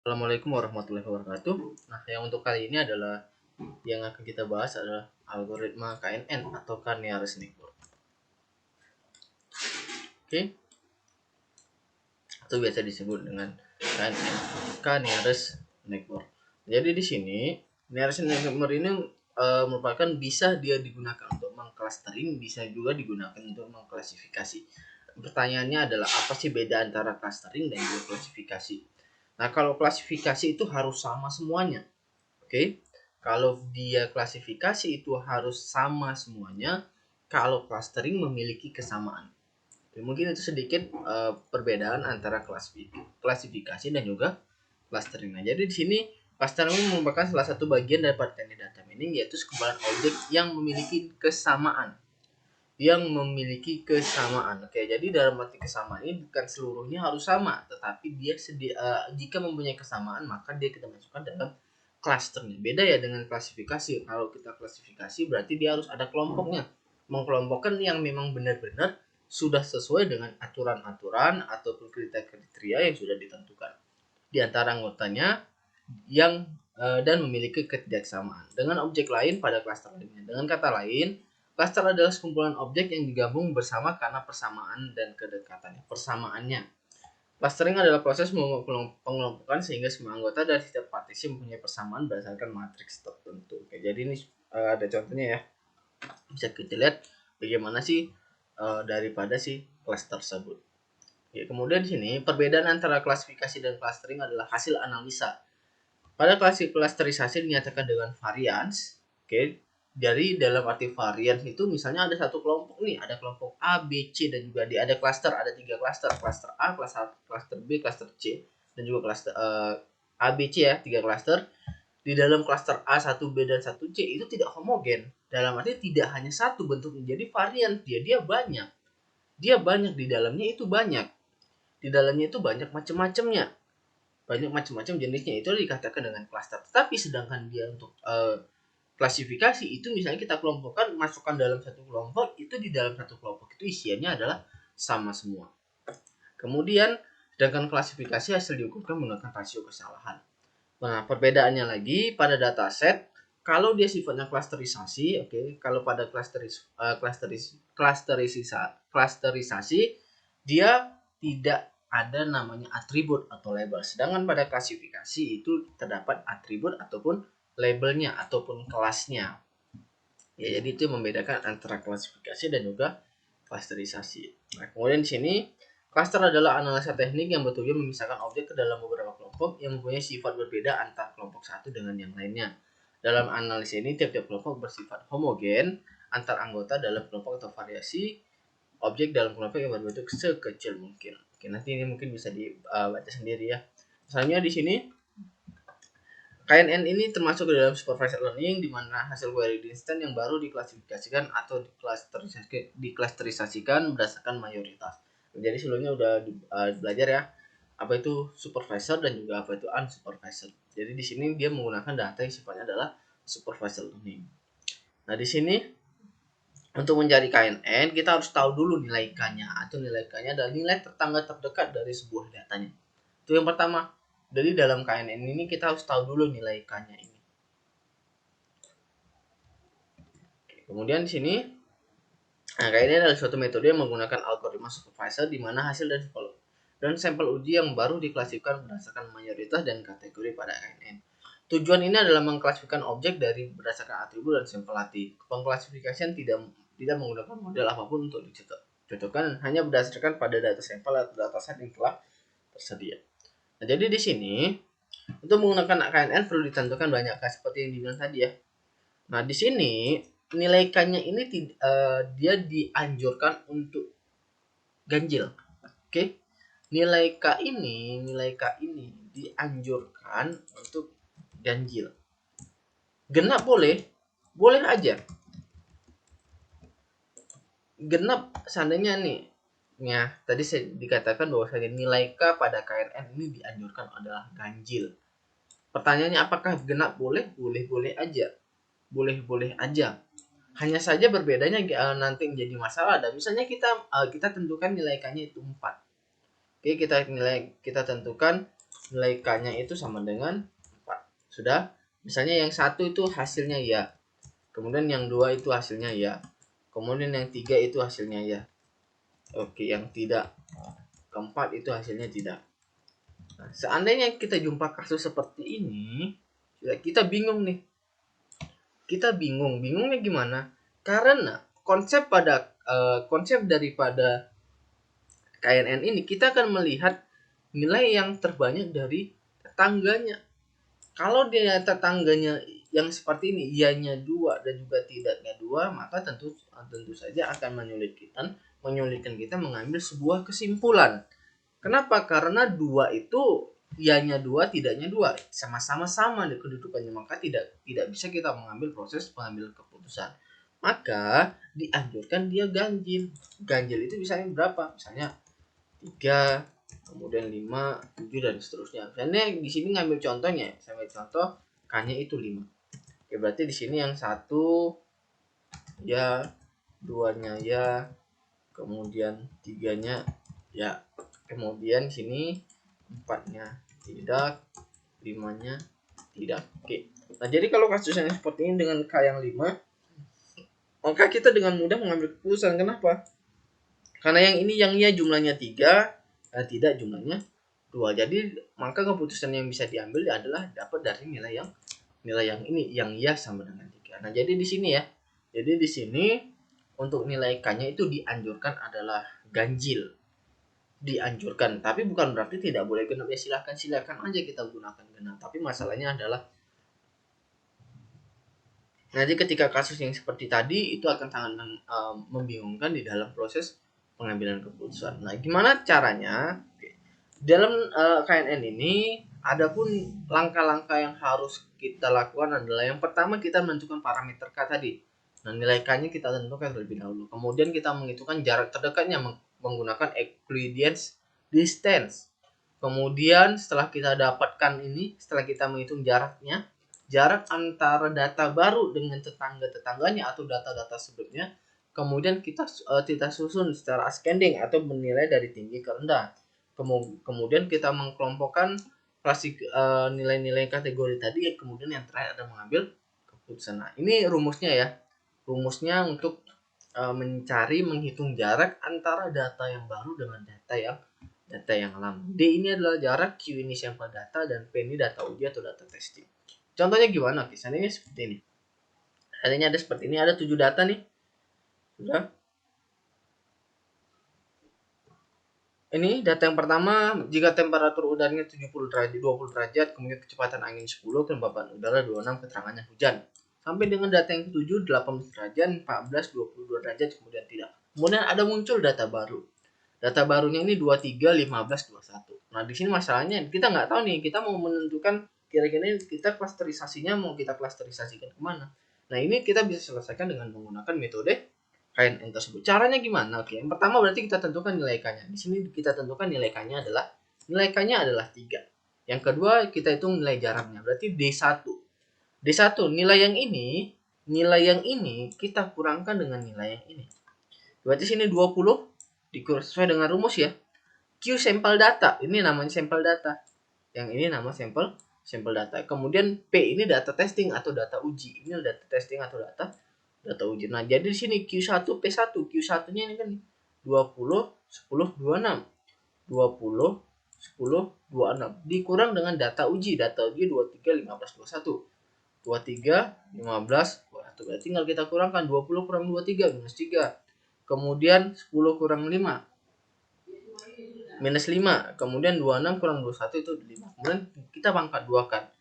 Assalamualaikum warahmatullahi wabarakatuh. Nah, yang untuk kali ini adalah yang akan kita bahas adalah algoritma KNN atau K-nearest network. Oke, atau biasa disebut dengan KNN, K-nearest network. Jadi di sini nearest network ini merupakan bisa dia digunakan untuk mengclustering, bisa juga digunakan untuk mengklasifikasi. Pertanyaannya adalah apa sih beda antara clustering dan juga klasifikasi? Nah, kalau klasifikasi itu harus sama semuanya. Oke, kalau dia klasifikasi itu harus sama semuanya. Kalau clustering memiliki kesamaan. Oke, mungkin itu sedikit perbedaan antara klasifikasi dan juga clustering. Nah, jadi di sini clustering merupakan salah satu bagian dari teknik data mining, yaitu sekumpulan objek yang memiliki kesamaan. Oke, jadi dalam arti kesamaan ini bukan seluruhnya harus sama, tetapi dia jika mempunyai kesamaan maka dia kita masukkan dalam klasternya. Beda ya dengan klasifikasi. Kalau kita klasifikasi berarti dia harus ada kelompoknya, mengkelompokkan yang memang benar-benar sudah sesuai dengan aturan-aturan ataupun kriteria yang sudah ditentukan di antara anggotanya yang dan memiliki ketidaksamaan dengan objek lain pada klaster lainnya. Dengan kata lain, klaster adalah sekumpulan objek yang digabung bersama karena persamaan dan kedekatannya. Persamaannya. Clustering adalah proses pengelompokan sehingga semua anggota dari setiap partisi mempunyai persamaan berdasarkan matriks tertentu. Oke, jadi ini ada contohnya ya. Bisa kita lihat bagaimana sih daripada si cluster tersebut. Oke, kemudian di sini perbedaan antara klasifikasi dan clustering adalah hasil analisa. Pada klasterisasi dinyatakan dengan varians. Oke, dari dalam arti varians itu misalnya ada satu kelompok nih, ada kelompok A, B, C dan juga ada klaster, ada 3 klaster, klaster A, klaster B, klaster C dan juga klaster A, B, C ya, 3 klaster. Di dalam klaster A, 1B dan 1C itu tidak homogen. Dalam arti tidak hanya satu bentuknya, jadi varian dia banyak. Dia banyak di dalamnya itu banyak. Di dalamnya itu banyak macam-macamnya. Banyak macam-macam jenisnya, itu dikatakan dengan klaster. Tapi sedangkan dia untuk klasifikasi itu misalnya kita kelompokkan, masukkan dalam satu kelompok, itu di dalam satu kelompok itu isiannya adalah sama semua. Kemudian sedangkan klasifikasi hasil diukurkan menggunakan rasio kesalahan. Nah, perbedaannya lagi pada dataset, kalau dia sifatnya klasterisasi, oke, kalau pada klasterisasi dia tidak ada namanya atribut atau label. Sedangkan pada klasifikasi itu terdapat atribut ataupun labelnya ataupun kelasnya. Ya, jadi itu membedakan antara klasifikasi dan juga klasterisasi. Nah, kemudian di sini klaster adalah analisa teknik yang bertujuan memisahkan objek ke dalam beberapa kelompok yang mempunyai sifat berbeda antara kelompok satu dengan yang lainnya. Dalam analisis ini tiap-tiap kelompok bersifat homogen antar anggota dalam kelompok atau variasi objek dalam kelompok yang berbentuk sekecil mungkin. Oke, nanti ini mungkin bisa dibaca sendiri ya. Misalnya di sini KNN ini termasuk ke dalam supervised learning di mana hasil query instant yang baru diklasifikasikan atau diklasterisasikan berdasarkan mayoritas. Jadi sebelumnya udah belajar ya apa itu supervisor dan juga apa itu unsupervised. Jadi di sini dia menggunakan data yang sifatnya adalah supervised learning. Nah, di sini untuk mencari KNN kita harus tahu dulu nilai K-nya, atau nilai K-nya adalah nilai tetangga terdekat dari sebuah datanya. Itu yang pertama. Jadi dalam KNN ini kita harus tahu dulu nilai K-nya ini. Oke, kemudian di sini KNN adalah suatu metode yang menggunakan algoritma supervisor di mana hasil dan sampel uji yang baru diklasifikasikan berdasarkan mayoritas dan kategori pada KNN. Tujuan ini adalah mengklasifikasikan objek dari berdasarkan atribut dan sampel latih. Pengklasifikasian tidak menggunakan model apapun untuk dicocokkan, hanya berdasarkan pada data sampel atau dataset yang telah tersedia. Nah, jadi di sini untuk menggunakan KNN perlu ditentukan banyak seperti yang dibilang tadi ya. Nah, di sini nilai K-nya ini dia dianjurkan untuk ganjil. Oke. Nilai K ini dianjurkan untuk ganjil. Genap boleh aja. Genap seandainya nih, ya tadi saya dikatakan bahwasanya nilai K pada KNN ini dianjurkan adalah ganjil. Pertanyaannya apakah genap boleh? Boleh aja. Boleh aja. Hanya saja berbedanya nanti menjadi masalah ada. Misalnya kita tentukan nilai K-nya itu 4. Oke, kita tentukan nilai K-nya itu sama dengan 4. Sudah? Misalnya yang satu itu hasilnya ya. Kemudian yang dua itu hasilnya ya. Kemudian yang tiga itu hasilnya ya. Oke, yang tidak. Keempat itu hasilnya tidak. Nah, seandainya kita jumpa kasus seperti ini, ya kita bingung nih. Kita bingung. Bingungnya gimana? Karena konsep daripada KNN ini kita akan melihat nilai yang terbanyak dari tetangganya. Kalau dia tetangganya yang seperti ini, ianya 2 dan juga tidaknya 2, maka tentu saja akan menyulitkan kita mengambil sebuah kesimpulan. Kenapa? Karena 2 itu ianya 2, tidaknya 2, sama-sama sama di kedudukannya, maka tidak bisa kita mengambil proses pengambilan keputusan. Maka dianjurkan dia ganjil. Ganjil itu misalnya berapa? Misalnya 3, kemudian 5, 7 dan seterusnya. Misalnya di sini ngambil contohnya, saya ambil contoh K-nya itu 5. Oke, berarti di sini yang 1 ya, 2-nya ya, kemudian 3-nya ya. Kemudian sini 4-nya tidak, 5-nya tidak. Oke. Nah, jadi kalau kasusnya seperti ini dengan K yang 5, maka kita dengan mudah mengambil keputusan. Kenapa? Karena yang ini yang ya jumlahnya 3, tidak jumlahnya 2. Jadi maka keputusan yang bisa diambil adalah dapat dari nilai yang ini, yang ya sama dengan 3. Nah, jadi di sini ya. Jadi di sini untuk nilai K-nya itu dianjurkan adalah ganjil. Dianjurkan, tapi bukan berarti tidak boleh genap. Ya silakan aja kita gunakan genap. Tapi masalahnya adalah nanti ketika kasus yang seperti tadi itu akan sangat membingungkan di dalam proses pengambilan keputusan. Nah, gimana caranya? Dalam KNN ini ada pun langkah-langkah yang harus kita lakukan adalah yang pertama kita menentukan parameter K tadi. Nah, nilai K-nya kita tentukan terlebih dahulu. Kemudian kita menghitungkan jarak terdekatnya menggunakan Euclidean distance. Kemudian setelah kita dapatkan ini, setelah kita menghitung jaraknya, jarak antara data baru dengan tetangga-tetangganya atau data-data sebelumnya, kemudian kita susun secara ascending atau menilai dari tinggi ke rendah. Kemudian kita mengkelompokkan nilai-nilai kategori tadi, kemudian yang terakhir ada mengambil keputusan. Nah, ini rumusnya ya. Rumusnya untuk menghitung jarak antara data yang baru dengan data yang lama. D ini adalah jarak, Q ini sampel data, dan P ini data uji atau data testing. Contohnya gimana? Seandainya seperti ini. Seandainya ada seperti ini, ada 7 data nih. Sudah. Ini data yang pertama, jika temperatur udaranya 20 derajat, kemudian kecepatan angin 10, kelembapan udara 26, keterangannya hujan. Sampai dengan data yang ke-7, 18 derajat, 14, 22 derajat, kemudian tidak. Kemudian ada muncul data baru. Data barunya ini 23, 15, 21. Nah, di sini masalahnya kita nggak tahu nih, kita mau menentukan kira-kira kita klasterisasinya mau kita klasterisasikan kemana. Nah, ini kita bisa selesaikan dengan menggunakan metode KNN tersebut. Caranya gimana? Oke, yang pertama berarti kita tentukan nilai K-nya. Di sini kita tentukan nilai K-nya adalah 3. Yang kedua kita hitung nilai jaraknya. Berarti D1. D1 nilai yang ini kita kurangkan dengan nilai yang ini. Berarti sini 20 sesuai dengan rumus ya. Q sampel data. Ini namanya sampel data. Yang ini nama sampel data. Kemudian P ini data testing atau data uji. Ini data testing atau data uji. Nah, jadi di sini Q1 P1. Q1-nya ini kan 20 10 26. 20 10 26 dikurang dengan data uji. Data uji 23 15 21. 23 15 21. Berarti tinggal kita kurangkan 20 kurang 23 minus 3. Kemudian 10 kurang 5 minus 5. Kemudian 26 kurang 21 itu 5. Kemudian kita pangkat 2 kan.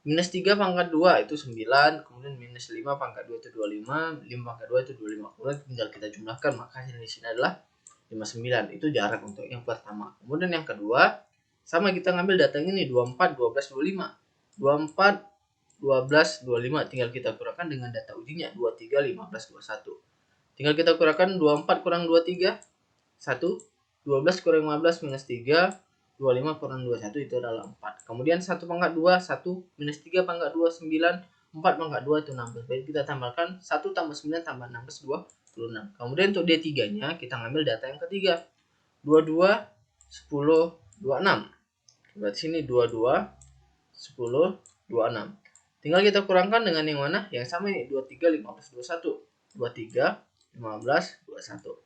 Minus 3 pangkat 2 itu 9, kemudian minus 5 pangkat 2 itu 25, 5 pangkat 2 itu 25. Kemudian tinggal kita jumlahkan, maka hasil di sini adalah 59. Itu jarak untuk yang pertama. Kemudian yang kedua, sama kita ngambil data ini 24, 12, 25. 24, 12, 25 tinggal kita kurangkan dengan data ujinya 23, 15, 21. Tinggal kita kurangkan 24 kurang 23 1, 12 kurang 15 minus 3, 25 kurang 21 itu adalah 4. Kemudian 1 pangkat 2, 1 minus 3 pangkat 2, 9, 4 pangkat 2 itu 16. Jadi kita tambahkan 1 tambah 9 tambah 16, 26. Kemudian untuk D3-nya kita ngambil data yang ketiga. 22, 10, 26. Berarti sini 22, 10, 26. Tinggal kita kurangkan dengan yang mana? Yang sama ini 23, 15, 21. 23, 15, 21.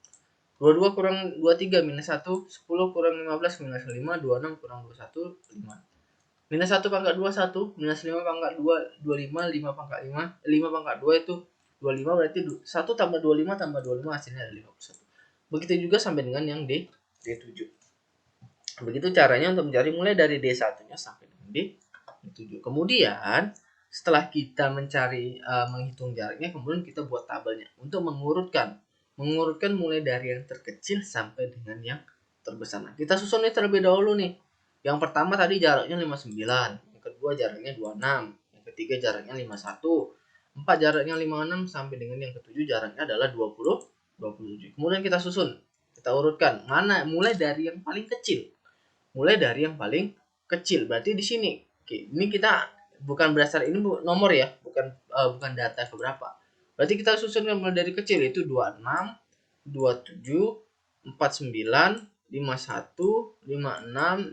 22 kurang 23 minus 1, 10 kurang 15 minus 5, 26 kurang 21, 5. Minus 1 pangkat 2, 1. Minus 5 pangkat 2, 25. 5 pangkat 5. 5 pangkat 2 itu 25, berarti 1 tambah 25 tambah 25 hasilnya ada 51. Begitu juga sampai dengan yang D7. Begitu caranya untuk mencari mulai dari D1-nya sampai dengan D7. Kemudian setelah kita mencari menghitung jaraknya, kemudian kita buat tabelnya untuk mengurutkan mulai dari yang terkecil sampai dengan yang terbesar. Nah, kita susun ini terlebih dahulu nih. Yang pertama tadi jaraknya 59, yang kedua jaraknya 26, yang ketiga jaraknya 51, 4 jaraknya 56 sampai dengan yang ketujuh jaraknya adalah 27. Kemudian kita susun, kita urutkan mana mulai dari yang paling kecil. Mulai dari yang paling kecil. Berarti di sini. Oke, ini kita bukan berdasar ini nomor ya, bukan data keberapa. Berarti kita susunkan mulai dari kecil, itu 26, 27, 49, 51, 56,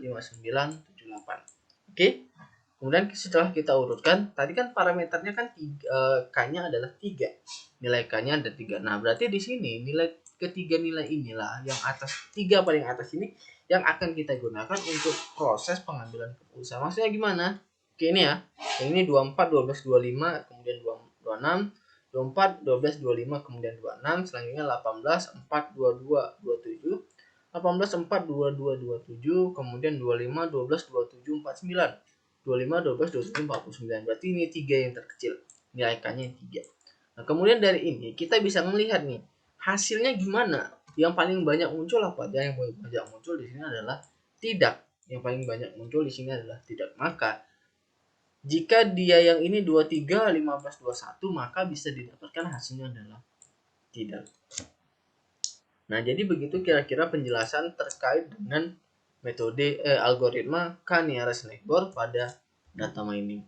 59, 78. Oke. Kemudian setelah kita urutkan, tadi kan parameternya kan K-nya adalah 3. Nilai K-nya ada 3. Nah, berarti di sini ketiga nilai inilah yang atas, 3 paling atas ini yang akan kita gunakan untuk proses pengambilan keputusan. Maksudnya gimana? Oke, ini ya. Yang ini 24, 12, 25, kemudian 26, 24, 12, 25, kemudian 26, selanjutnya 18, 4, 22, 27, 18, 4, 22, 27, kemudian 25, 12, 27, 49. 25, 12, 27, 49. Berarti ini 3 yang terkecil. Nilai K-nya 3. Nah, kemudian dari ini kita bisa melihat nih, hasilnya gimana? Yang paling banyak muncul apa? Yang paling banyak muncul di sini adalah tidak. Yang paling banyak muncul di sini adalah tidak. Maka jika dia yang ini 23, 15, 21, maka bisa didapatkan hasilnya adalah tidak. Nah, jadi begitu kira-kira penjelasan terkait dengan metode algoritma K-nearest neighbor pada data mining.